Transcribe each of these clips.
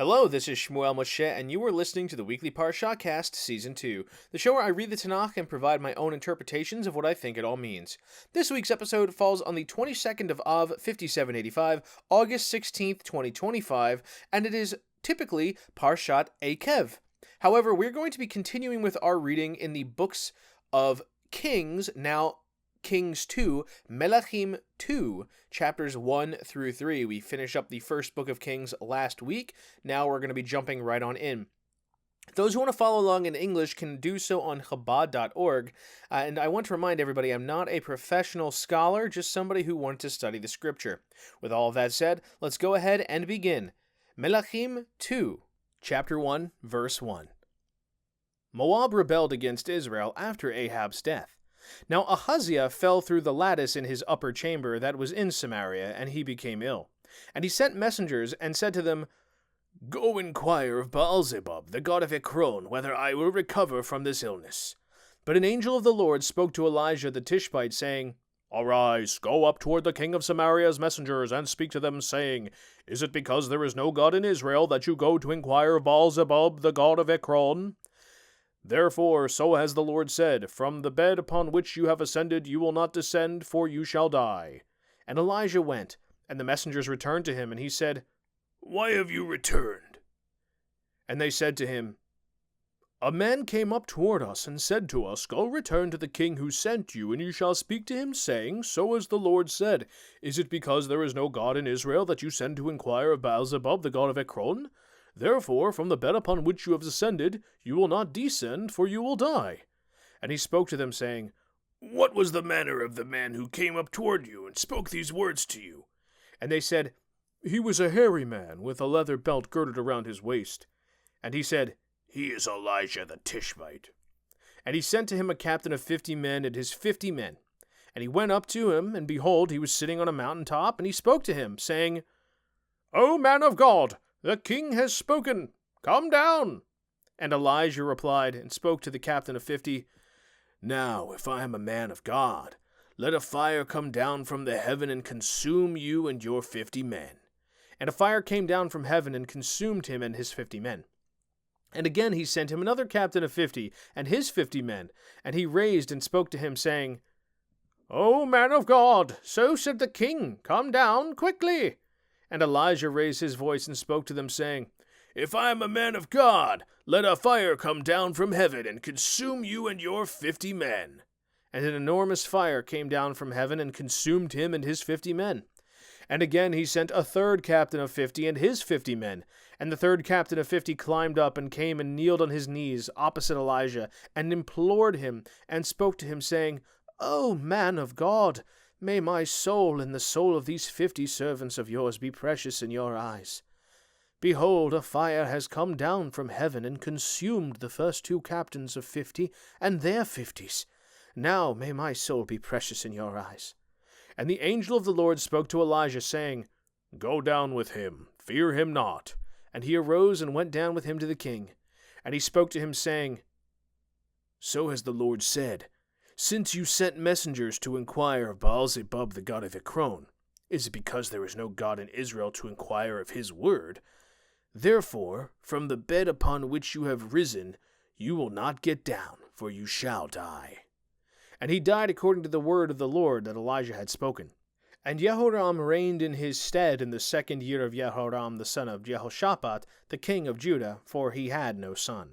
Hello, this is Shmuel Moshe, and you are listening to the Weekly Parashahcast, Season 2, the show where I read the Tanakh and provide my own interpretations of what I think it all means. This week's episode falls on the 22nd of Av, 5785, August 16th, 2025, and it is typically Parashat Eikev. However, we're going to be continuing with our reading in the books of Kings, now Kings 2, Melachim 2, chapters 1 through 3. We finished up the first book of Kings last week. Now we're going to be jumping right on in. Those who want to follow along in English can do so on Chabad.org. And I want to remind everybody I'm not a professional scholar, just somebody who wanted to study the scripture. With all of that said, let's go ahead and begin. Melachim 2, chapter 1, verse 1. Moab rebelled against Israel after Ahab's death. Now Ahaziah fell through the lattice in his upper chamber that was in Samaria, and he became ill. And he sent messengers, and said to them, Go inquire of Baal-zebub, the god of Ekron, whether I will recover from this illness. But an angel of the Lord spoke to Elijah the Tishbite, saying, Arise, go up toward the king of Samaria's messengers, and speak to them, saying, Is it because there is no God in Israel that you go to inquire of Baal-zebub, the god of Ekron? Therefore, so has the Lord said, From the bed upon which you have ascended you will not descend, for you shall die. And Elijah went, and the messengers returned to him, and he said, Why have you returned? And they said to him, A man came up toward us, and said to us, Go return to the king who sent you, and you shall speak to him, saying, So has the Lord said, Is it because there is no God in Israel that you send to inquire of Baal-zebub, the god of Ekron? Therefore, from the bed upon which you have ascended, you will not descend, for you will die. And he spoke to them, saying, What was the manner of the man who came up toward you, and spoke these words to you? And they said, He was a hairy man, with a leather belt girded around his waist. And he said, He is Elijah the Tishbite. And he sent to him a captain of 50 men, and his 50 men. And he went up to him, and behold, he was sitting on a mountain top, and he spoke to him, saying, O man of God! The king has spoken. Come down. And Elijah replied and spoke to the captain of 50, Now, if I am a man of God, let a fire come down from the heaven and consume you and your 50 men. And a fire came down from heaven and consumed him and his 50 men. And again he sent him another captain of 50 and his 50 men, and he raised and spoke to him, saying, O man of God, so said the king, come down quickly. And Elijah raised his voice and spoke to them, saying, If I am a man of God, let a fire come down from heaven and consume you and your 50 men. And an enormous fire came down from heaven and consumed him and his 50 men. And again he sent a third captain of 50 and his 50 men. And the third captain of 50 climbed up and came and kneeled on his knees opposite Elijah, and implored him, and spoke to him, saying, O man of God, may my soul and the soul of these 50 servants of yours be precious in your eyes. Behold, a fire has come down from heaven and consumed the first 2 captains of 50 and their 50s. Now may my soul be precious in your eyes. And the angel of the Lord spoke to Elijah, saying, Go down with him, fear him not. And he arose and went down with him to the king. And he spoke to him, saying, So has the Lord said, Since you sent messengers to inquire of Baal-zebub, the god of Ekron, is it because there is no God in Israel to inquire of his word? Therefore, from the bed upon which you have risen, you will not get down, for you shall die. And he died according to the word of the Lord that Elijah had spoken. And Jehoram reigned in his stead in the 2nd year of Jehoram the son of Jehoshaphat, the king of Judah, for he had no son.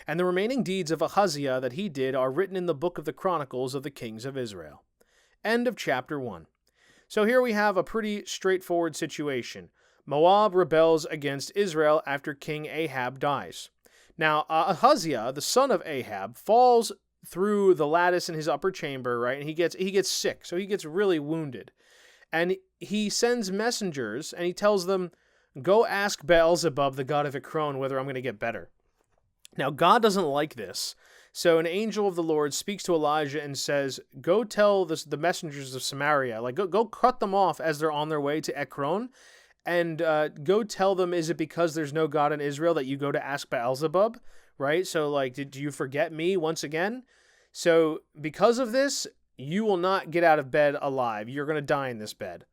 And the remaining deeds of Ahaziah that he did are written in the book of the Chronicles of the Kings of Israel. End of chapter 1. So here we have a pretty straightforward situation. Moab rebels against Israel after King Ahab dies. Now, Ahaziah, the son of Ahab, falls through the lattice in his upper chamber, right? And he gets sick, so he gets really wounded. And he sends messengers, and he tells them, Go ask Baal-zebub, the god of Ekron, whether I'm going to get better. Now, God doesn't like this, so an angel of the Lord speaks to Elijah and says, Go tell the messengers of Samaria, go cut them off as they're on their way to Ekron, and go tell them, is it because there's no God in Israel that you go to ask Baal-zebub, right? So, did you forget me once again? So, because of this, you will not get out of bed alive. You're going to die in this bed.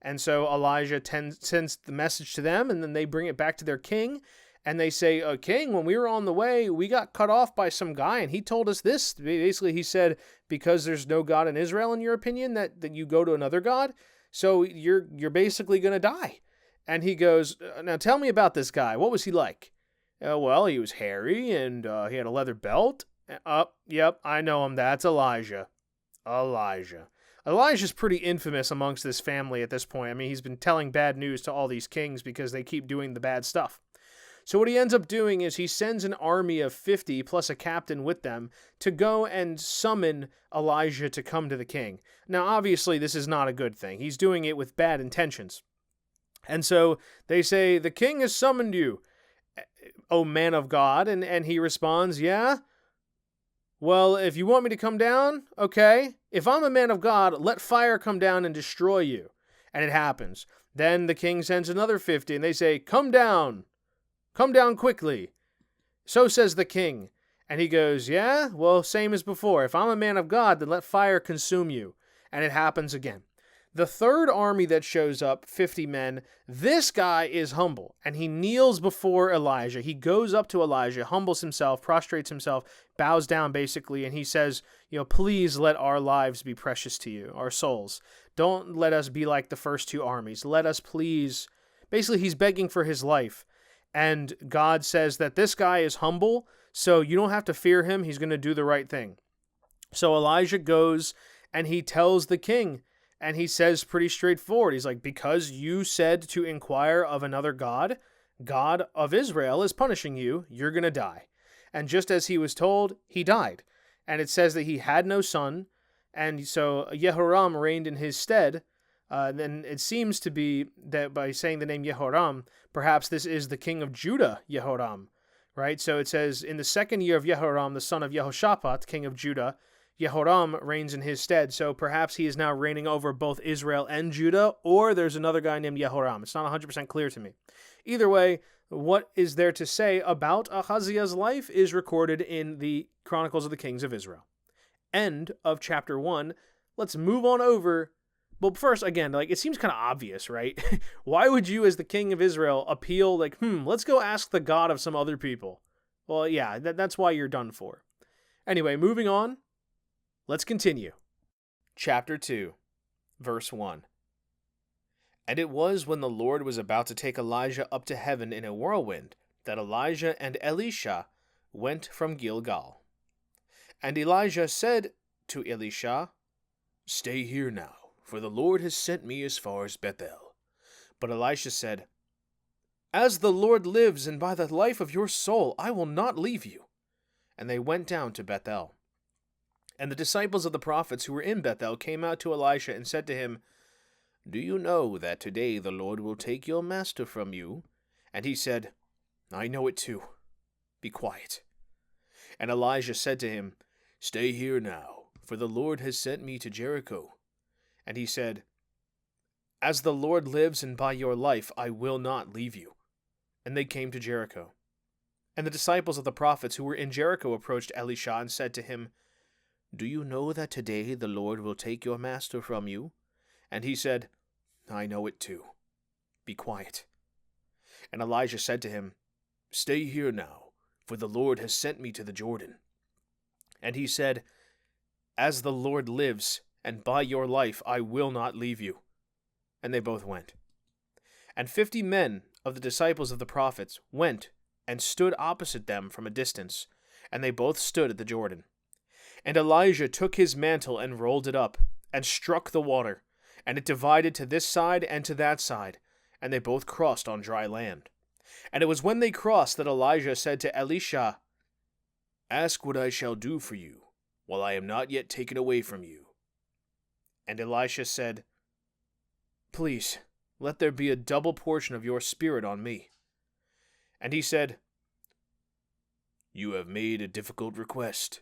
And so Elijah sends the message to them, and then they bring it back to their king. And they say, King, when we were on the way, we got cut off by some guy, and he told us this. Basically, he said, because there's no God in Israel, in your opinion, that you go to another God, so you're basically going to die. And he goes, now tell me about this guy. What was he like? Well, he was hairy, and he had a leather belt. Yep, I know him. That's Elijah. Elijah's pretty infamous amongst this family at this point. I mean, he's been telling bad news to all these kings because they keep doing the bad stuff. So what he ends up doing is he sends an army of 50 plus a captain with them to go and summon Elijah to come to the king. Now, obviously, this is not a good thing. He's doing it with bad intentions. And so they say, the king has summoned you, O man of God. And he responds, yeah? Well, if you want me to come down, okay. If I'm a man of God, let fire come down and destroy you. And it happens. Then the king sends another 50, and they say, come down. Come down quickly. So says the king. And he goes, yeah, well, same as before. If I'm a man of God, then let fire consume you. And it happens again. The third army that shows up, 50 men, this guy is humble. And he kneels before Elijah. He goes up to Elijah, humbles himself, prostrates himself, bows down basically, and he says, please let our lives be precious to you, our souls. Don't let us be like the first two armies. Let us please. Basically, he's begging for his life. And God says that this guy is humble, so you don't have to fear him. He's going to do the right thing. So Elijah goes and he tells the king, and he says pretty straightforward. He's like, because you said to inquire of another God, God of Israel is punishing you. You're going to die. And just as he was told, he died. And it says that he had no son. And so Yehoram reigned in his stead. Then it seems to be that by saying the name Yehoram, perhaps this is the king of Judah, Yehoram, right? So it says, in the second year of Yehoram, the son of Yehoshaphat, king of Judah, Yehoram reigns in his stead. So perhaps he is now reigning over both Israel and Judah, or there's another guy named Yehoram. It's not 100% clear to me. Either way, what is there to say about Ahaziah's life is recorded in the Chronicles of the Kings of Israel. End of chapter 1. Let's move on over. Well, first, again, it seems kind of obvious, right? Why would you, as the king of Israel, appeal, let's go ask the God of some other people? Well, yeah, that's why you're done for. Anyway, moving on, let's continue. Chapter 2, verse 1. And it was when the Lord was about to take Elijah up to heaven in a whirlwind, that Elijah and Elisha went from Gilgal. And Elijah said to Elisha, stay here now, for the Lord has sent me as far as Bethel. But Elisha said, as the Lord lives, and by the life of your soul, I will not leave you. And they went down to Bethel. And the disciples of the prophets who were in Bethel came out to Elisha and said to him, do you know that today the Lord will take your master from you? And he said, I know it too. Be quiet. And Elijah said to him, stay here now, for the Lord has sent me to Jericho. And he said, as the Lord lives, and by your life, I will not leave you. And they came to Jericho. And the disciples of the prophets who were in Jericho approached Elisha and said to him, do you know that today the Lord will take your master from you? And he said, I know it too. Be quiet. And Elijah said to him, stay here now, for the Lord has sent me to the Jordan. And he said, as the Lord lives, and by your life I will not leave you. And they both went. And 50 men of the disciples of the prophets went and stood opposite them from a distance, and they both stood at the Jordan. And Elijah took his mantle and rolled it up, and struck the water, and it divided to this side and to that side, and they both crossed on dry land. And it was when they crossed that Elijah said to Elisha, ask what I shall do for you, while I am not yet taken away from you. And Elisha said, please, let there be a double portion of your spirit on me. And he said, you have made a difficult request.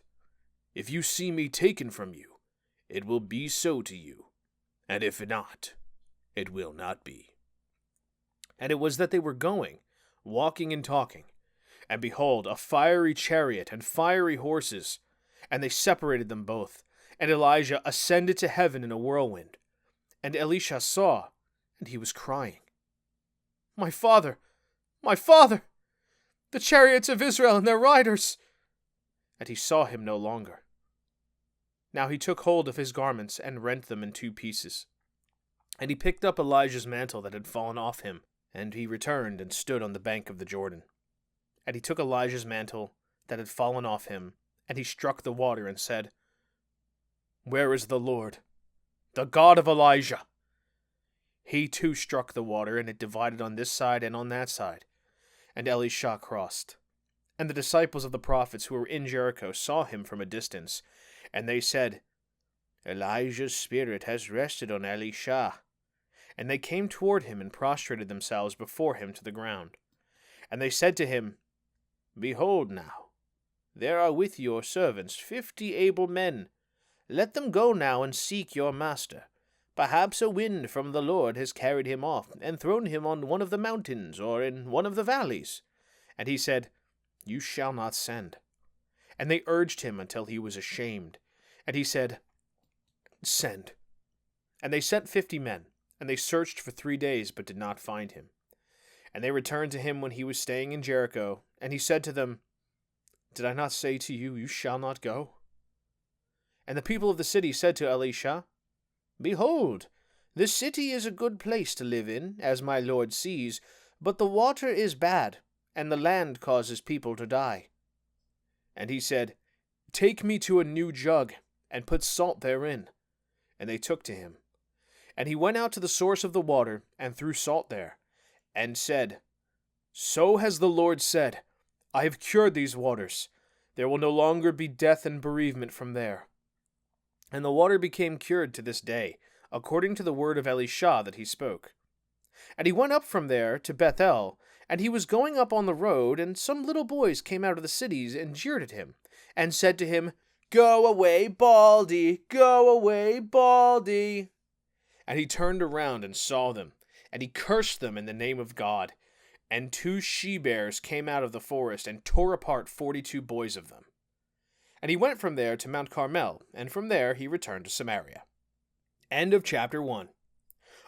If you see me taken from you, it will be so to you, and if not, it will not be. And it was that they were going, walking and talking, and behold, a fiery chariot and fiery horses, and they separated them both. And Elijah ascended to heaven in a whirlwind. And Elisha saw, and he was crying, "My father! My father! The chariots of Israel and their riders!" And he saw him no longer. Now he took hold of his garments and rent them in 2 pieces. And he picked up Elijah's mantle that had fallen off him, and he returned and stood on the bank of the Jordan. And he took Elijah's mantle that had fallen off him, and he struck the water and said, "Where is the Lord, the God of Elijah?" He too struck the water, and it divided on this side and on that side. And Elisha crossed. And the disciples of the prophets who were in Jericho saw him from a distance, and they said, "Elijah's spirit has rested on Elisha." And they came toward him and prostrated themselves before him to the ground. And they said to him, "Behold now, there are with your servants 50 able men. Let them go now and seek your master. Perhaps a wind from the Lord has carried him off and thrown him on one of the mountains or in one of the valleys." And he said, "You shall not send." And they urged him until he was ashamed. And he said, "Send." And they sent 50 men, and they searched for 3 days, but did not find him. And they returned to him when he was staying in Jericho, and he said to them, "Did I not say to you, you shall not go?" And the people of the city said to Elisha, "Behold, the city is a good place to live in, as my lord sees, but the water is bad, and the land causes people to die." And he said, "Take me to a new jug, and put salt therein." And they took to him. And he went out to the source of the water, and threw salt there, and said, "So has the Lord said, I have cured these waters. There will no longer be death and bereavement from there." And the water became cured to this day, according to the word of Elisha that he spoke. And he went up from there to Bethel, and he was going up on the road, and some little boys came out of the cities and jeered at him, and said to him, "Go away, Baldy! Go away, Baldy!" And he turned around and saw them, and he cursed them in the name of God. And 2 she-bears came out of the forest and tore apart 42 boys of them. And he went from there to Mount Carmel, and from there he returned to Samaria. End of chapter 1.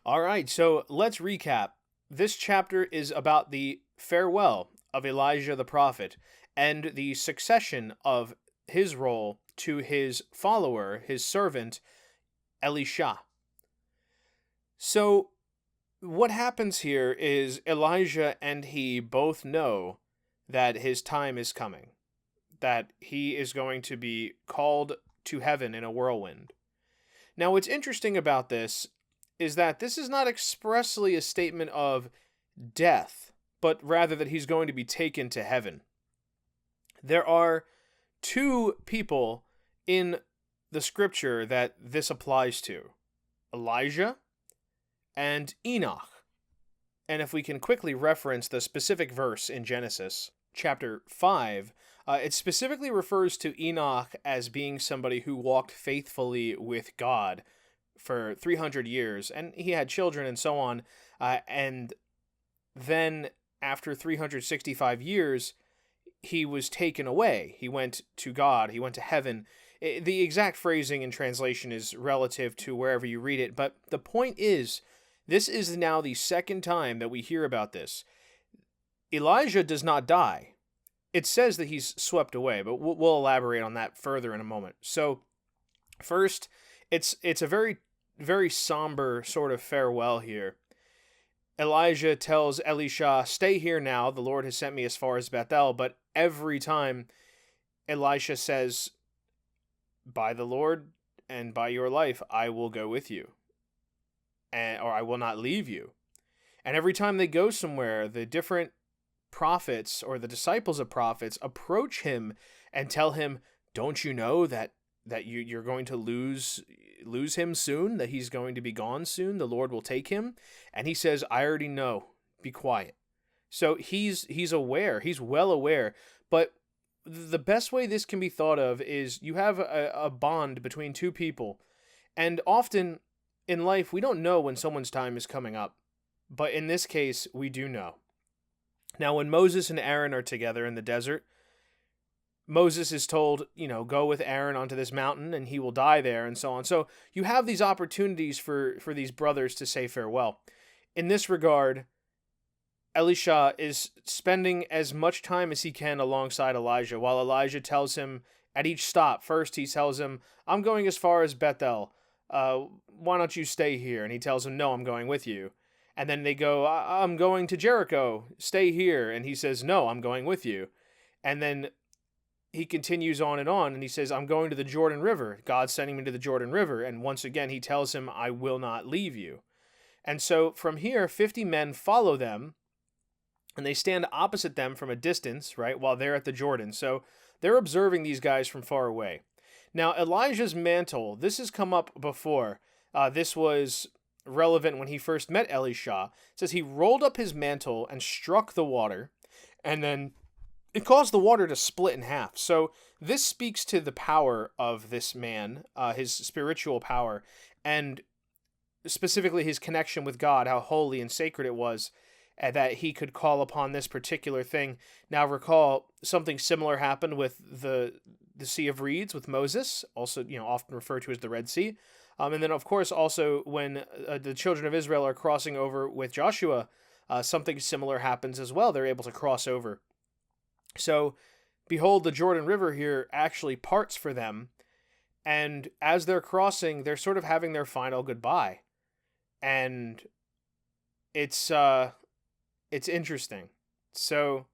All right, so let's recap. This chapter is about the farewell of Elijah the prophet and the succession of his role to his follower, his servant, Elisha. So what happens here is Elijah and he both know that his time is coming, that he is going to be called to heaven in a whirlwind. Now, what's interesting about this is that this is not expressly a statement of death, but rather that he's going to be taken to heaven. There are 2 people in the scripture that this applies to: Elijah and Enoch. And if we can quickly reference the specific verse in Genesis chapter 5, it specifically refers to Enoch as being somebody who walked faithfully with God for 300 years, and he had children and so on, and then after 365 years, he was taken away. He went to God, he went to heaven. The exact phrasing and translation is relative to wherever you read it, but the point is, this is now the second time that we hear about this. Elijah does not die. It says that he's swept away, but we'll elaborate on that further in a moment. So, first, it's a very, very somber sort of farewell here. Elijah tells Elisha, "Stay here now, the Lord has sent me as far as Bethel," but every time Elisha says, "By the Lord and by your life, I will go with you, or I will not leave you." And every time they go somewhere, the different prophets or the disciples of prophets approach him and tell him, "Don't you know that you're going to lose him soon, that he's going to be gone soon, the Lord will take him?" And he says, "I already know, be quiet." So he's aware, he's well aware, but the best way this can be thought of is you have a bond between 2 people, and often in life we don't know when someone's time is coming up, but in this case we do know. Now, when Moses and Aaron are together in the desert, Moses is told, go with Aaron onto this mountain and he will die there and so on. So you have these opportunities for these brothers to say farewell. in this regard, Elisha is spending as much time as he can alongside Elijah, while Elijah tells him at each stop, first he tells him, I'm going as far as Bethel. Why don't you stay here? And he tells him, no, I'm going with you. And then they go, I'm going to Jericho. Stay here. And he says, no, I'm going with you. And then he continues on, and he says, I'm going to the Jordan River. God's sending me to the Jordan River. And once again, he tells him, I will not leave you. And so from here, 50 men follow them, and they stand opposite them from a distance, right, while they're at the Jordan. So they're observing these guys from far away. Now, Elijah's mantle, this has come up before. This was relevant when he first met Elisha. It says he rolled up his mantle and struck the water, and then it caused the water to split in half. So this speaks to the power of this man, his spiritual power, and specifically his connection with God, how holy and sacred it was, that he could call upon this particular thing. Now recall, something similar happened with the Sea of Reeds with Moses, also often referred to as the Red Sea. And then, of course, also when the children of Israel are crossing over with Joshua, something similar happens as well. They're able to cross over. So, behold, the Jordan River here actually parts for them, and as they're crossing, they're sort of having their final goodbye. And it's interesting. So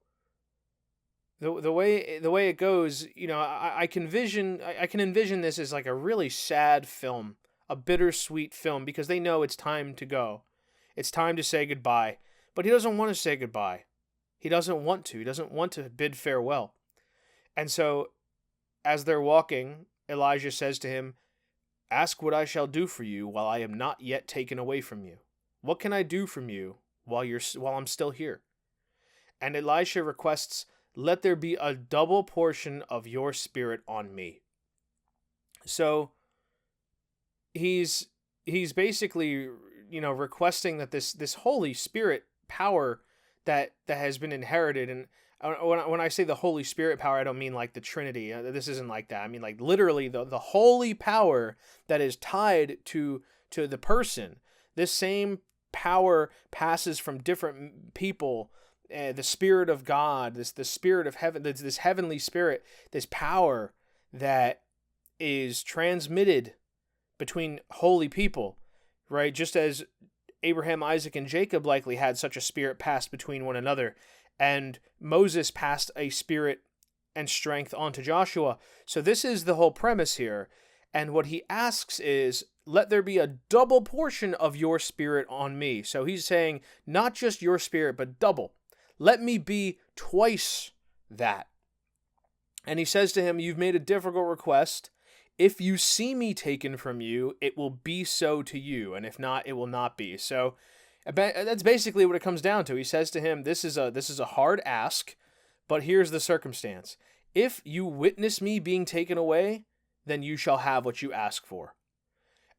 the way it goes, I can envision this as like a really sad film, a bittersweet film, because they know it's time to go. It's time to say goodbye. But he doesn't want to say goodbye. He doesn't want to. He doesn't want to bid farewell. And so as they're walking, Elijah says to him, ask what I shall do for you while I am not yet taken away from you. What can I do from you while I'm still here? And Elisha requests, let there be a double portion of your spirit on me. So he's basically, requesting that this Holy Spirit power that has been inherited. And when I say the Holy Spirit power, I don't mean like the Trinity. This isn't like that. I mean like literally the holy power that is tied to the person. This same power passes from different people. The Spirit of God, the Spirit of heaven, this heavenly Spirit, this power that is transmitted between holy people, right? Just as Abraham, Isaac, and Jacob likely had such a spirit passed between one another, and Moses passed a spirit and strength onto Joshua. So this is the whole premise here. And what he asks is, let there be a double portion of your spirit on me. So he's saying, not just your spirit, but double. Let me be twice that. And he says to him, you've made a difficult request. If you see me taken from you, it will be so to you. And if not, it will not be. So that's basically what it comes down to. He says to him, this is a hard ask, but here's the circumstance. If you witness me being taken away, then you shall have what you ask for.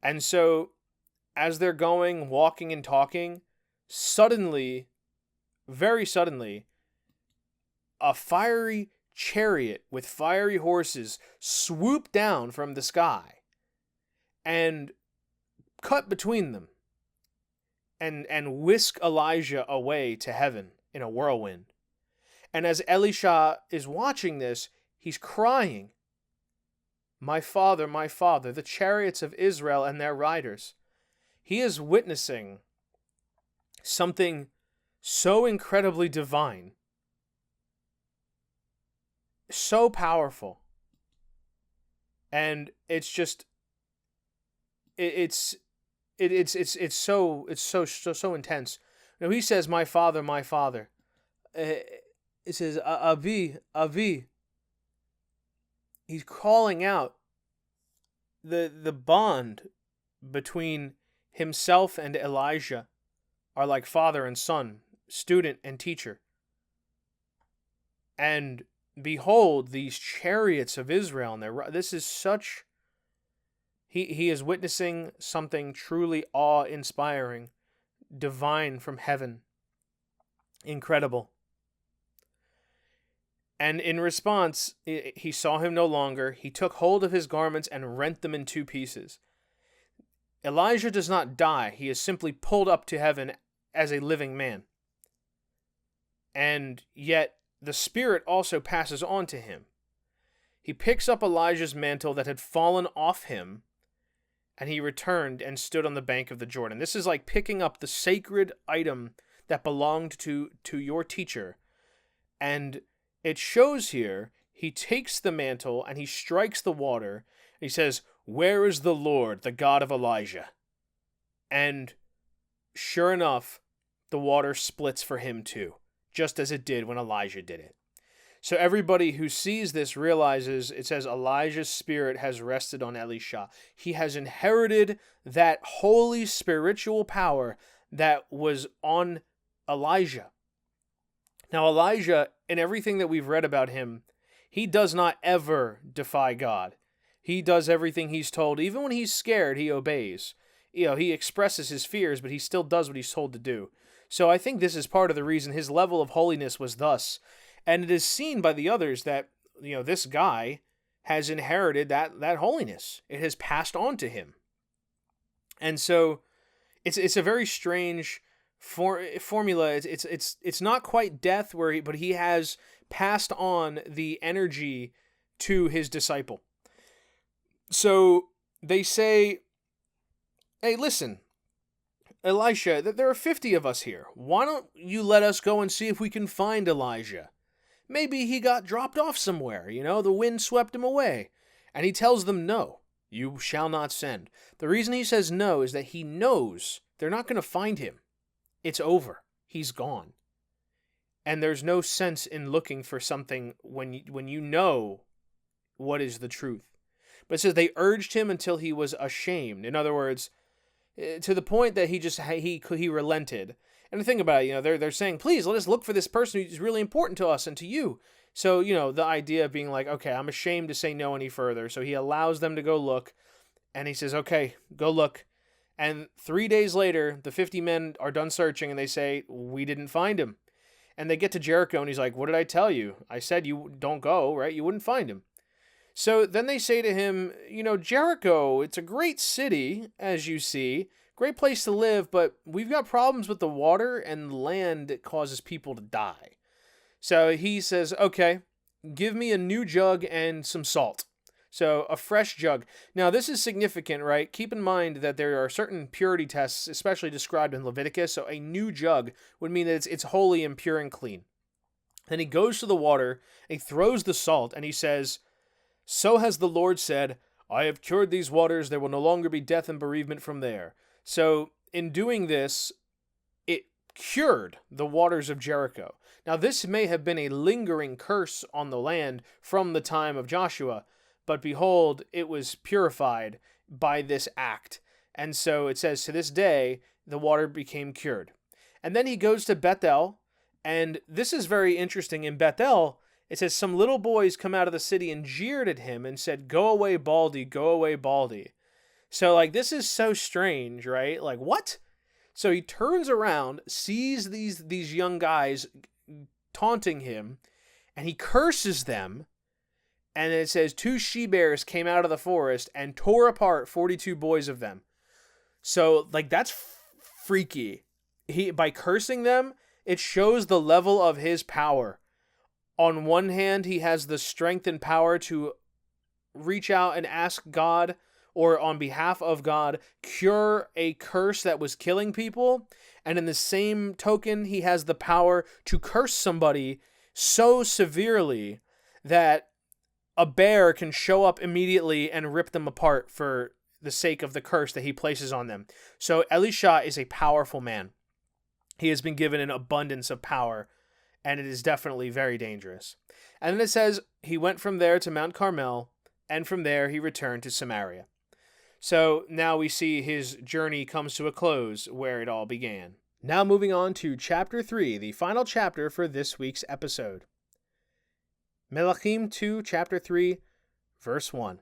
And so, as they're going, walking and talking, suddenly, very suddenly, a fiery chariot with fiery horses swooped down from the sky and cut between them and whisk Elijah away to heaven in a whirlwind. And as Elisha is watching this, he's crying, my father, the chariots of Israel and their riders. He is witnessing something so incredibly divine, so powerful, and it's just it's so intense. Now he says, my father. It says, Avi. He's calling out the bond between himself and Elijah are like father and son, student and teacher. And behold, these chariots of Israel, and this is such... He is witnessing something truly awe-inspiring, divine from heaven. Incredible. And in response, he saw him no longer. He took hold of his garments and rent them in two pieces. Elijah does not die. He is simply pulled up to heaven as a living man. And yet the Spirit also passes on to him. He picks up Elijah's mantle that had fallen off him, and he returned and stood on the bank of the Jordan. This is like picking up the sacred item that belonged to your teacher. And it shows here, he takes the mantle and he strikes the water. And he says, "Where is the Lord, the God of Elijah?" And sure enough, the water splits for him too, just as it did when Elijah did it. So everybody who sees this realizes, it says Elijah's spirit has rested on Elisha. He has inherited that holy spiritual power that was on Elijah. Now Elijah, in everything that we've read about him, he does not ever defy God. He does everything he's told. Even when he's scared, he obeys. He expresses his fears, but he still does what he's told to do. So I think this is part of the reason his level of holiness was thus. And it is seen by the others that, this guy has inherited that holiness. It has passed on to him. And so it's a very strange formula. It's not quite death, but he has passed on the energy to his disciple. So they say, "Hey, listen, Elisha, there are 50 of us here. Why don't you let us go and see if we can find Elijah? Maybe he got dropped off somewhere, the wind swept him away." And he tells them, "No, you shall not send." The reason he says no is that he knows they're not going to find him. It's over. He's gone. And there's no sense in looking for something when you know what is the truth. But it says they urged him until he was ashamed. In other words, to the point that he relented. And think about it, they're saying, "Please let us look for this person who's really important to us and to you." So, the idea being like, okay, I'm ashamed to say no any further. So he allows them to go look, and he says, "Okay, go look." And 3 days later, the 50 men are done searching, and they say, "We didn't find him." And they get to Jericho, and he's like, "What did I tell you? I said you don't go, right? You wouldn't find him." So then they say to him, "Jericho, it's a great city, as you see, great place to live, but we've got problems with the water and land that causes people to die." So he says, "Okay, give me a new jug and some salt." So a fresh jug. Now this is significant, right? Keep in mind that there are certain purity tests, especially described in Leviticus. So a new jug would mean that it's holy and pure and clean. Then he goes to the water, and he throws the salt, and he says, "So has the Lord said, I have cured these waters. There will no longer be death and bereavement from there." So in doing this, it cured the waters of Jericho. Now this may have been a lingering curse on the land from the time of Joshua, but behold, it was purified by this act. And so it says, to this day, the water became cured. And then he goes to Bethel, and this is very interesting. In Bethel, it says some little boys come out of the city and jeered at him and said, "Go away, Baldy, go away, Baldy." So, this is so strange, right? What? So he turns around, sees these young guys taunting him, and he curses them. And it says 2 she-bears came out of the forest and tore apart 42 boys of them. So, that's freaky. By cursing them, it shows the level of his power. On one hand, he has the strength and power to reach out and ask God, or on behalf of God, cure a curse that was killing people. And in the same token, he has the power to curse somebody so severely that a bear can show up immediately and rip them apart for the sake of the curse that he places on them. So Elisha is a powerful man. He has been given an abundance of power, and it is definitely very dangerous. And then it says, he went from there to Mount Carmel, and from there he returned to Samaria. So now we see his journey comes to a close where it all began. Now moving on to chapter 3, the final chapter for this week's episode. Melachim 2, chapter 3, verse 1.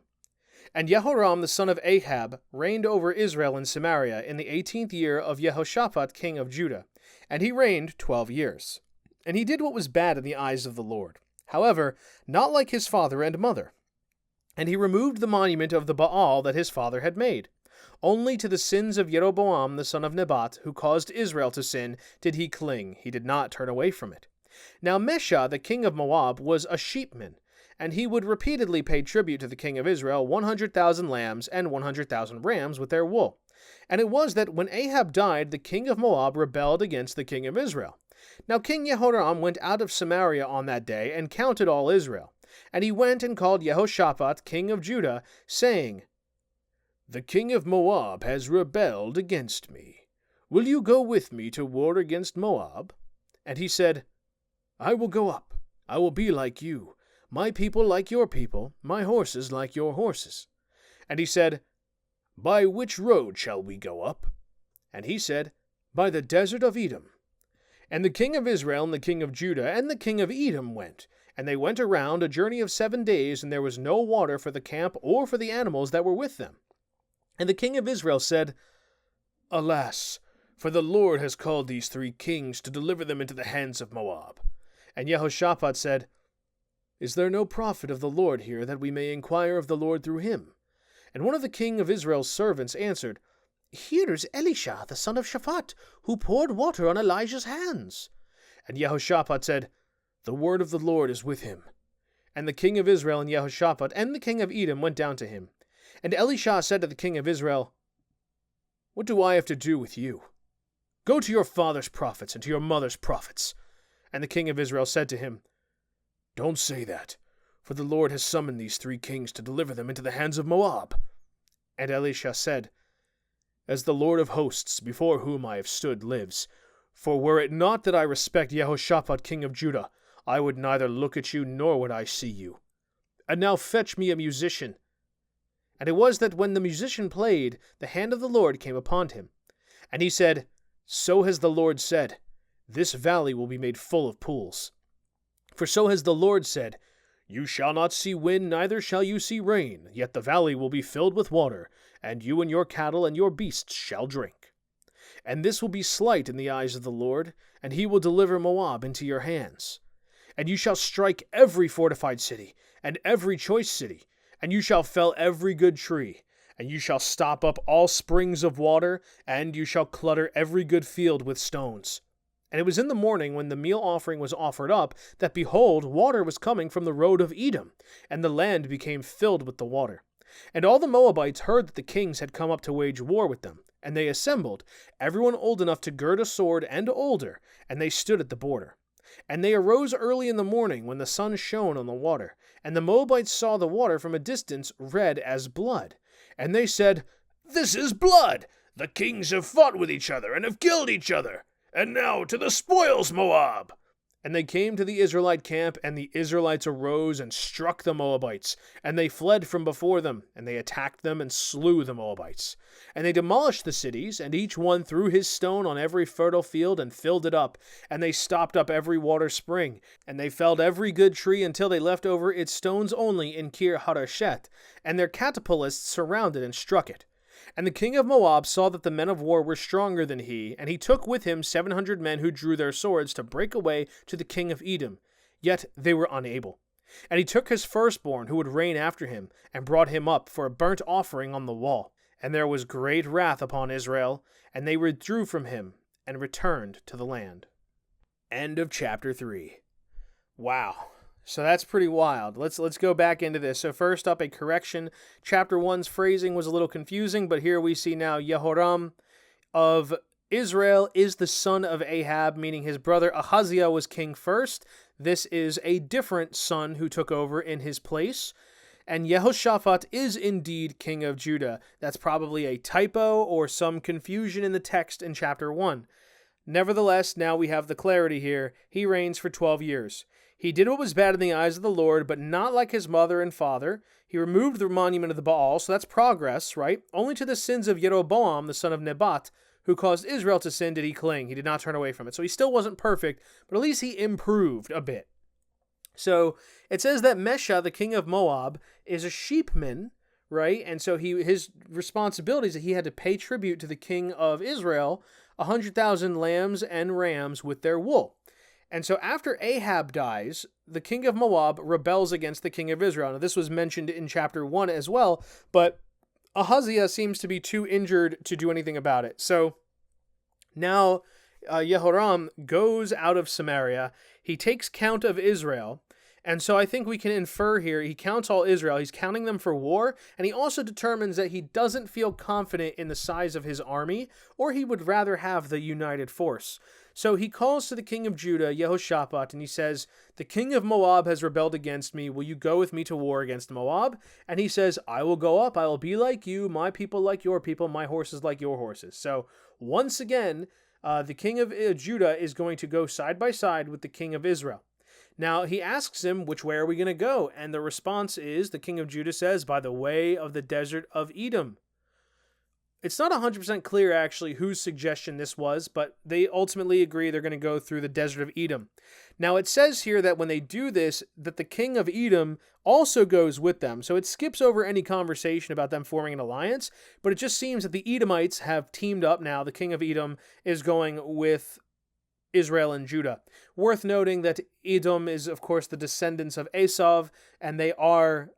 And Jehoram the son of Ahab reigned over Israel in Samaria in the 18th year of Jehoshaphat king of Judah, and he reigned 12 years. And he did what was bad in the eyes of the Lord, however, not like his father and mother. And he removed the monument of the Baal that his father had made. Only to the sins of Jeroboam the son of Nebat, who caused Israel to sin, did he cling. He did not turn away from it. Now Moshe, the king of Moab, was a sheepman, and he would repeatedly pay tribute to the king of Israel 100,000 lambs and 100,000 rams with their wool. And it was that when Ahab died, the king of Moab rebelled against the king of Israel. Now King Jehoram went out of Samaria on that day and counted all Israel. And he went and called Jehoshaphat, king of Judah, saying, "The king of Moab has rebelled against me. Will you go with me to war against Moab?" And he said, "I will go up. I will be like you, my people like your people, my horses like your horses." And he said, "By which road shall we go up?" And he said, "By the desert of Edom." And the king of Israel and the king of Judah and the king of Edom went, and they went around a journey of 7 days, and there was no water for the camp or for the animals that were with them. And the king of Israel said, "Alas, for the Lord has called these 3 kings to deliver them into the hands of Moab." And Jehoshaphat said, "Is there no prophet of the Lord here, that we may inquire of the Lord through him?" And one of the king of Israel's servants answered, "Here is Elisha, the son of Shaphat, who poured water on Elijah's hands." And Jehoshaphat said, "The word of the Lord is with him." And the king of Israel and Jehoshaphat and the king of Edom went down to him. And Elisha said to the king of Israel, "What do I have to do with you? Go to your father's prophets and to your mother's prophets." And the king of Israel said to him, "Don't say that, for the Lord has summoned these 3 kings to deliver them into the hands of Moab." And Elisha said, "As the Lord of hosts, before whom I have stood, lives, for were it not that I respect Jehoshaphat king of Judah, I would neither look at you nor would I see you. And now fetch me a musician." And it was that when the musician played, the hand of the Lord came upon him. And he said, "So has the Lord said, this valley will be made full of pools. For so has the Lord said, you shall not see wind, neither shall you see rain, yet the valley will be filled with water, and you and your cattle and your beasts shall drink. And this will be slight in the eyes of the Lord, and he will deliver Moab into your hands. And you shall strike every fortified city, and every choice city, and you shall fell every good tree, and you shall stop up all springs of water, and you shall clutter every good field with stones. And it was in the morning, when the meal offering was offered up, that behold, water was coming from the road of Edom, and the land became filled with the water. And all the Moabites heard that the kings had come up to wage war with them, and they assembled, everyone old enough to gird a sword and older, and they stood at the border. And they arose early in the morning, when the sun shone on the water, and the Moabites saw the water from a distance red as blood. And they said, "This is blood! The kings have fought with each other, and have killed each other. And now to the spoils, Moab!" And they came to the Israelite camp, and the Israelites arose and struck the Moabites, and they fled from before them, and they attacked them and slew the Moabites. And they demolished the cities, and each one threw his stone on every fertile field and filled it up, and they stopped up every water spring, and they felled every good tree until they left over its stones only in Kir Hareshet, and their catapultists surrounded and struck it. And the king of Moab saw that the men of war were stronger than he, and he took with him 700 men who drew their swords to break away to the king of Edom. Yet they were unable. And he took his firstborn, who would reign after him, and brought him up for a burnt offering on the wall. And there was great wrath upon Israel, and they withdrew from him, and returned to the land. End of chapter 3. Wow. So that's pretty wild. Let's go back into this. So first up, a correction. Chapter 1's phrasing was a little confusing, but here we see now Jehoram of Israel is the son of Ahab, meaning his brother Ahaziah was king first. This is a different son who took over in his place. And Jehoshaphat is indeed king of Judah. That's probably a typo or some confusion in the text in chapter 1. Nevertheless, now we have the clarity here. He reigns for 12 years. He did what was bad in the eyes of the Lord, but not like his mother and father. He removed the monument of the Baal, so that's progress, right? Only to the sins of Jeroboam, the son of Nebat, who caused Israel to sin, did he cling. He did not turn away from it. So he still wasn't perfect, but at least he improved a bit. So it says that Moshe, the king of Moab, is a sheepman, right? And so his responsibilities that he had to pay tribute to the king of Israel, 100,000 lambs and rams with their wool. And so after Ahab dies, the king of Moab rebels against the king of Israel. Now, this was mentioned in chapter 1 as well, but Ahaziah seems to be too injured to do anything about it. So now Yehoram goes out of Samaria. He takes count of Israel. And so I think we can infer here, he counts all Israel. He's counting them for war. And he also determines that he doesn't feel confident in the size of his army, or he would rather have the united force. So he calls to the king of Judah, Jehoshaphat, and he says, "The king of Moab has rebelled against me. Will you go with me to war against Moab?" And he says, "I will go up. I will be like you, my people like your people, my horses like your horses." So once again, the king of Judah is going to go side by side with the king of Israel. Now, he asks him, which way are we going to go? And the response is, the king of Judah says, by the way of the desert of Edom. It's not 100% clear, actually, whose suggestion this was, but they ultimately agree they're going to go through the desert of Edom. Now, it says here that when they do this, that the king of Edom also goes with them. So it skips over any conversation about them forming an alliance, but it just seems that the Edomites have teamed up now. The king of Edom is going with Israel and Judah. Worth noting that Edom is, of course, the descendants of Esau, and they are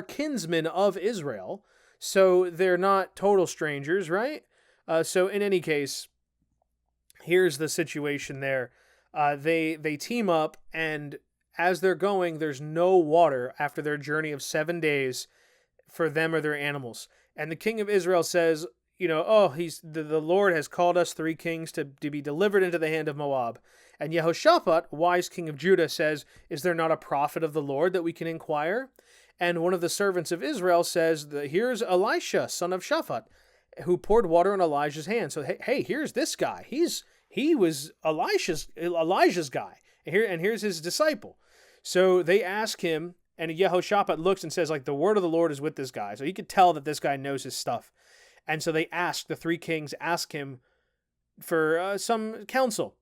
kinsmen of Israel, so they're not total strangers, right? So in any case, here's the situation there. They team up, and as they're going, there's no water after their journey of 7 days for them or their animals. And the king of Israel says, the Lord has called us 3 kings to be delivered into the hand of Moab. And Jehoshaphat, wise king of Judah, says, "Is there not a prophet of the Lord that we can inquire?" And one of the servants of Israel says, "Here's Elisha, son of Shaphat, who poured water on Elijah's hand." So, hey, here's this guy. He was Elijah's guy. And here's his disciple. So they ask him, and Jehoshaphat looks and says, the word of the Lord is with this guy. So you could tell that this guy knows his stuff. And so the 3 kings ask him for some counsel.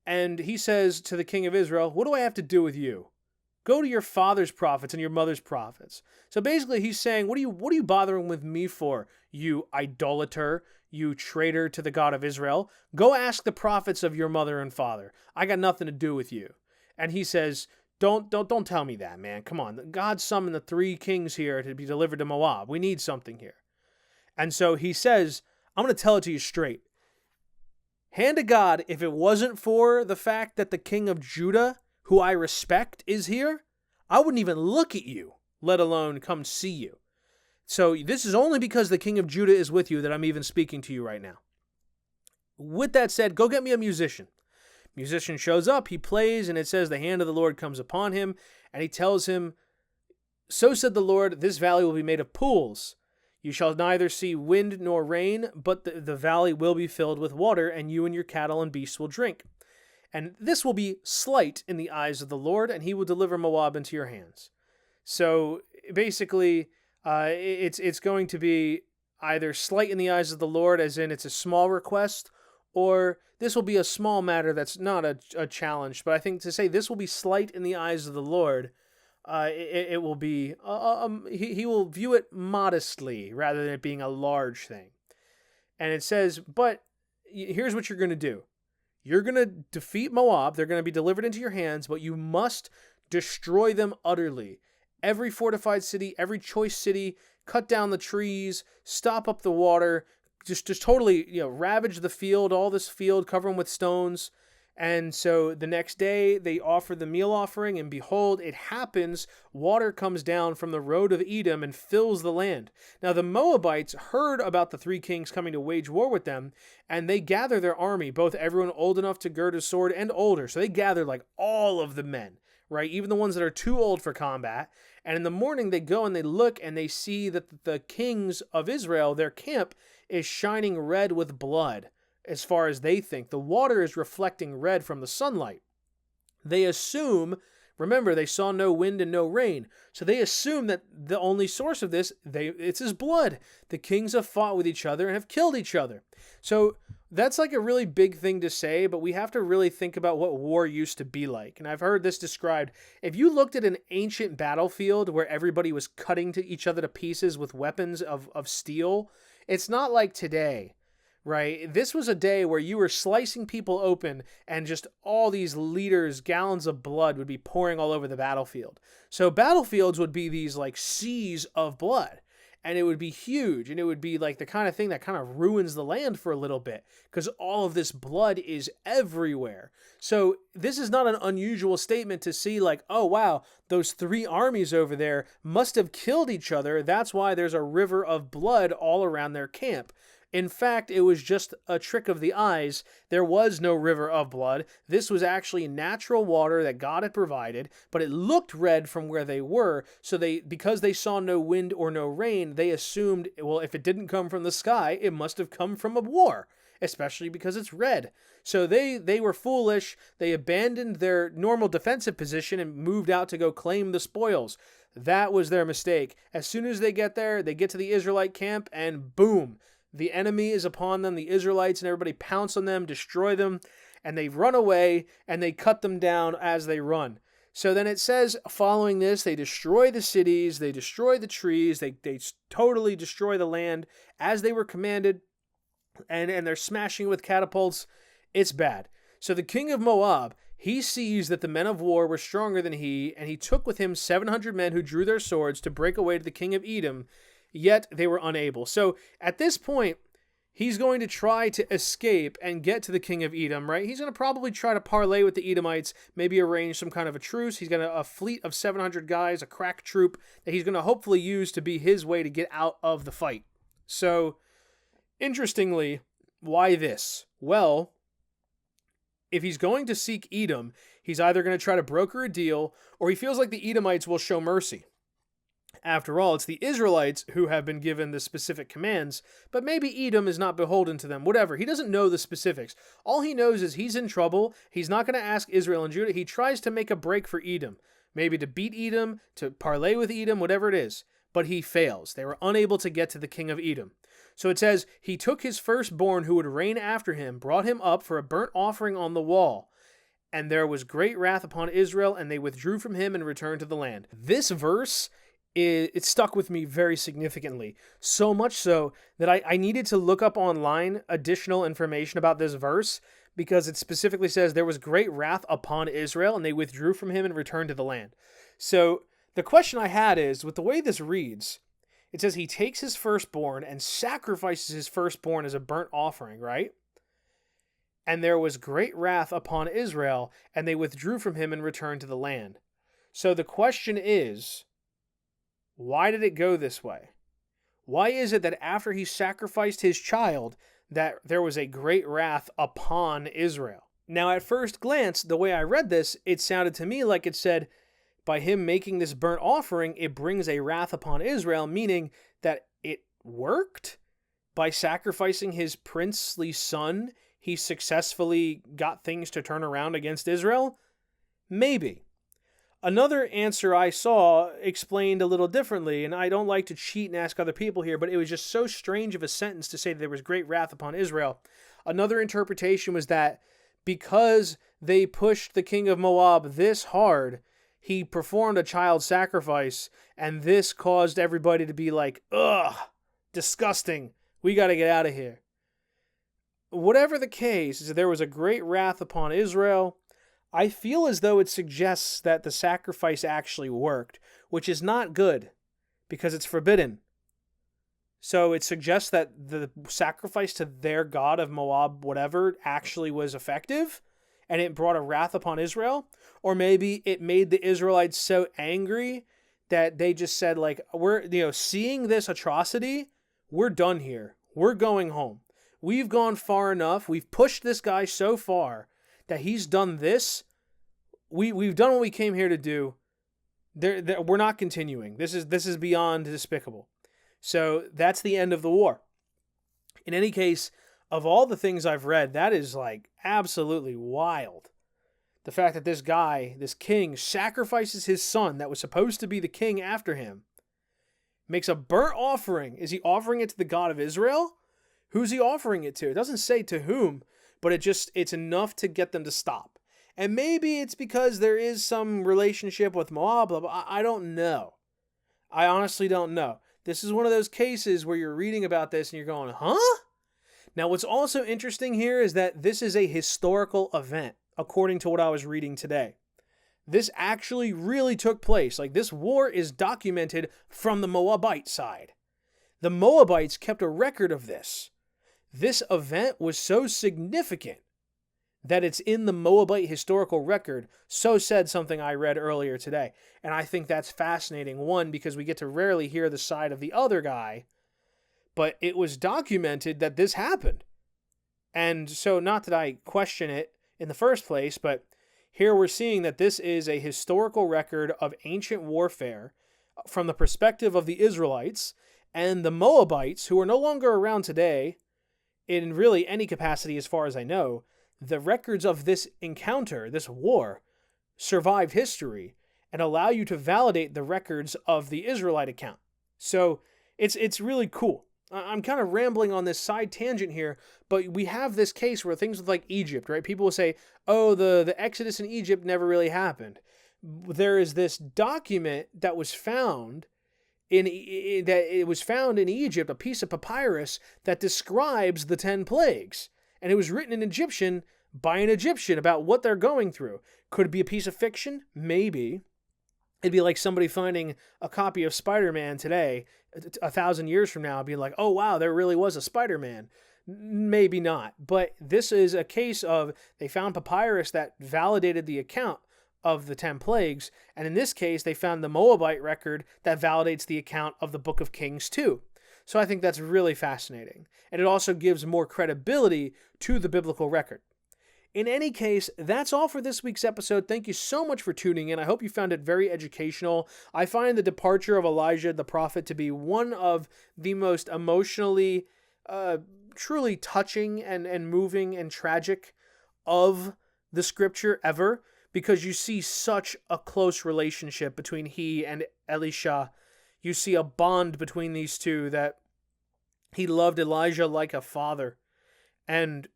And he says to the king of Israel, "What do I have to do with you? Go to your father's prophets and your mother's prophets." So basically he's saying, what are you bothering with me for, you idolater, you traitor to the God of Israel? Go ask the prophets of your mother and father. I got nothing to do with you. And he says, Don't tell me that, man. Come on. God summoned the 3 kings here to be delivered to Moab. We need something here. And so he says, "I'm going to tell it to you straight. Hand to God, if it wasn't for the fact that the king of Judah, who I respect, is here, I wouldn't even look at you, let alone come see you. So this is only because the king of Judah is with you that I'm even speaking to you right now. With that said, go get me a musician." Musician shows up, he plays, and it says the hand of the Lord comes upon him, and he tells him, "So said the Lord, this valley will be made of pools. You shall neither see wind nor rain, but the valley will be filled with water, and you and your cattle and beasts will drink. And this will be slight in the eyes of the Lord, and he will deliver Moab into your hands." So basically, it's going to be either slight in the eyes of the Lord, as in it's a small request, or this will be a small matter that's not a challenge. But I think to say this will be slight in the eyes of the Lord, it will be, he will view it modestly rather than it being a large thing. And it says, but here's what you're going to do. You're going to defeat Moab. They're going to be delivered into your hands, but you must destroy them utterly. Every fortified city, every choice city, cut down the trees, stop up the water, just totally, ravage the field, all this field, cover them with stones. And so the next day they offer the meal offering, and behold, it happens, water comes down from the road of Edom and fills the land. Now the Moabites heard about the 3 kings coming to wage war with them, and they gather their army, both everyone old enough to gird a sword and older. So they gather all of the men, right? Even the ones that are too old for combat. And in the morning they go and they look and they see that the kings of Israel, their camp, is shining red with blood. As far as they think, the water is reflecting red from the sunlight. They assume, remember, they saw no wind and no rain, so they assume that the only source of this, it's his blood. The kings have fought with each other and have killed each other. So that's a really big thing to say, but we have to really think about what war used to be like. And I've heard this described. If you looked at an ancient battlefield where everybody was cutting to each other to pieces with weapons of steel, it's not like today. Right? This was a day where you were slicing people open and just all these liters, gallons of blood would be pouring all over the battlefield. So battlefields would be these seas of blood. and it would be huge, and it would be like the kind of thing that kind of ruins the land for a little bit, because all of this blood is everywhere. So this is not an unusual statement to see like, oh wow, those 3 armies over there must have killed each other. That's why there's a river of blood all around their camp. In fact, it was just a trick of the eyes. There was no river of blood. This was actually natural water that God had provided, but it looked red from where they were. So because they saw no wind or no rain, they assumed, well, if it didn't come from the sky, it must have come from a war, especially because it's red. So they were foolish. They abandoned their normal defensive position and moved out to go claim the spoils. That was their mistake. As soon as they get there, they get to the Israelite camp, and boom, the enemy is upon them, the Israelites, and everybody pounce on them, destroy them, and they run away, and they cut them down as they run. So then it says, following this, they destroy the cities, they destroy the trees, they totally destroy the land as they were commanded, and they're smashing with catapults. It's bad. So the king of Moab, he sees that the men of war were stronger than he, and he took with him 700 men who drew their swords to break away to the king of Edom, yet they were unable. So at this point, he's going to try to escape and get to the king of Edom, right? He's going to probably try to parlay with the Edomites, maybe arrange some kind of a truce. He's got a fleet of 700 guys, a crack troop, that he's going to hopefully use to be his way to get out of the fight. So, interestingly, why this? Well, if he's going to seek Edom, he's either going to try to broker a deal, or he feels like the Edomites will show mercy. After all, it's the Israelites who have been given the specific commands, but maybe Edom is not beholden to them, whatever. He doesn't know the specifics. All he knows is he's in trouble. He's not going to ask Israel and Judah. He tries to make a break for Edom, maybe to beat Edom, to parlay with Edom, whatever it is, but he fails. They were unable to get to the king of Edom. So it says, he took his firstborn who would reign after him, brought him up for a burnt offering on the wall. And there was great wrath upon Israel, and they withdrew from him and returned to the land. This verse, it stuck with me very significantly. So much so that I needed to look up online additional information about this verse, because it specifically says there was great wrath upon Israel, and they withdrew from him and returned to the land. So the question I had is, with the way this reads, it says he takes his firstborn and sacrifices his firstborn as a burnt offering, right? And there was great wrath upon Israel, and they withdrew from him and returned to the land. So the question is, why did it go this way? Why is it that after he sacrificed his child, that there was a great wrath upon Israel? Now, at first glance, the way I read this, it sounded to me like it said, by him making this burnt offering, it brings a wrath upon Israel, meaning that it worked. By sacrificing his princely son, he successfully got things to turn around against Israel? Maybe. Another answer I saw explained a little differently, and I don't like to cheat and ask other people here, but it was just so strange of a sentence to say that there was great wrath upon Israel. Another interpretation was that because they pushed the king of Moab this hard, he performed a child sacrifice, and this caused everybody to be like, ugh, disgusting, we got to get out of here. Whatever the case, there was a great wrath upon Israel. I feel as though it suggests that the sacrifice actually worked, which is not good, because it's forbidden. So it suggests that the sacrifice to their god of Moab, whatever, actually was effective, and it brought a wrath upon Israel. Or maybe it made the Israelites so angry that they just said, like, we're, seeing this atrocity, we're done here. We're going home. We've gone far enough. We've pushed this guy so far that he's done this. We've done what we came here to do. We're not continuing. This is beyond despicable. So that's the end of the war. In any case, of all the things I've read, that is like absolutely wild. The fact that this guy, this king, sacrifices his son that was supposed to be the king after him, makes a burnt offering. Is he offering it to the God of Israel? Who's he offering it to? It doesn't say to whom, but it's enough to get them to stop. And maybe it's because there is some relationship with Moab, blah, blah. I don't know. I honestly don't know. This is one of those cases where you're reading about this and you're going, huh? Now, what's also interesting here is that this is a historical event, according to what I was reading today. This actually really took place. Like, this war is documented from the Moabite side. The Moabites kept a record of this. This event was so significant that it's in the Moabite historical record, so said something I read earlier today. And I think that's fascinating. One, because we get to rarely hear the side of the other guy, but it was documented that this happened. And so, not that I question it in the first place, but here we're seeing that this is a historical record of ancient warfare from the perspective of the Israelites and the Moabites, who are no longer around today in really any capacity as far as I know. The records of this encounter, this war, survive history and allow you to validate the records of the Israelite account. So it's really cool. I'm kind of rambling on this side tangent here, but we have this case where things like Egypt, right? People will say, oh, the Exodus in Egypt never really happened. There is this document that was found in Egypt, a piece of papyrus that describes the 10 plagues. And it was written in Egyptian by an Egyptian about what they're going through. Could it be a piece of fiction? Maybe. It'd be like somebody finding a copy of Spider-Man today, 1,000 years from now, being like, oh, wow, there really was a Spider-Man. Maybe not. But this is a case of they found papyrus that validated the account of the 10 plagues. And in this case, they found the Moabite record that validates the account of the Book of Kings too. So I think that's really fascinating. And it also gives more credibility to the biblical record. In any case, that's all for this week's episode. Thank you so much for tuning in. I hope you found it very educational. I find the departure of Elijah the prophet to be one of the most emotionally, truly touching and moving and tragic of the scripture ever, because you see such a close relationship between he and Elisha. You see a bond between these two, that he loved Elijah like a father. And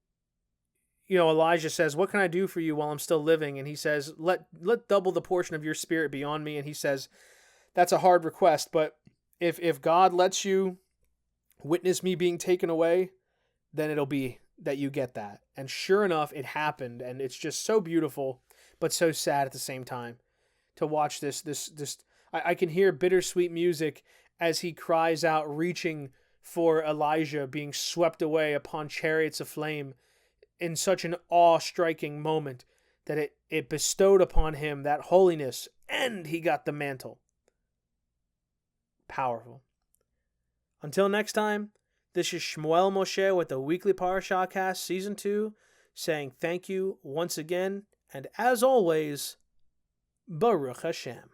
Elijah says, what can I do for you while I'm still living? And he says, let double the portion of your spirit be on me. And he says, that's a hard request, but if God lets you witness me being taken away, then it'll be that you get that. And sure enough, it happened. And it's just so beautiful, but so sad at the same time to watch this. I can hear bittersweet music as he cries out, reaching for Elijah, being swept away upon chariots of flame, in such an awe-striking moment that it bestowed upon him that holiness, and he got the mantle. Powerful. Until next time, this is Shmuel Moshe with the Weekly Parashahcast Season 2, saying thank you once again, and as always, Baruch Hashem.